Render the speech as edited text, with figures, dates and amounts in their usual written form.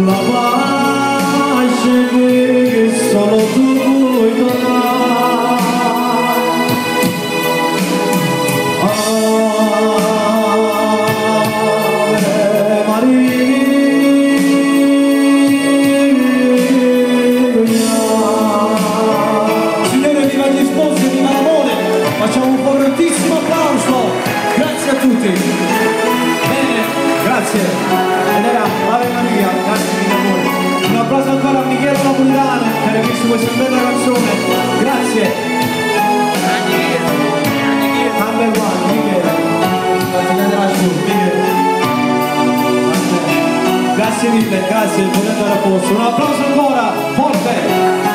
la pace che solo tu puoi donare. Ave Maria. Signore, viva gli sposi, viva l'amore, facciamo un fortissimo applauso, grazie a tutti. Bene, grazie. Ed era Ave Maria, grazie mille amore. Un applauso ancora a Michele Napolitano che ha rimesso questa bella canzone, grazie. Number one, Michele. Grazie mille, grazie, potete andare a posto. Un applauso ancora, forte.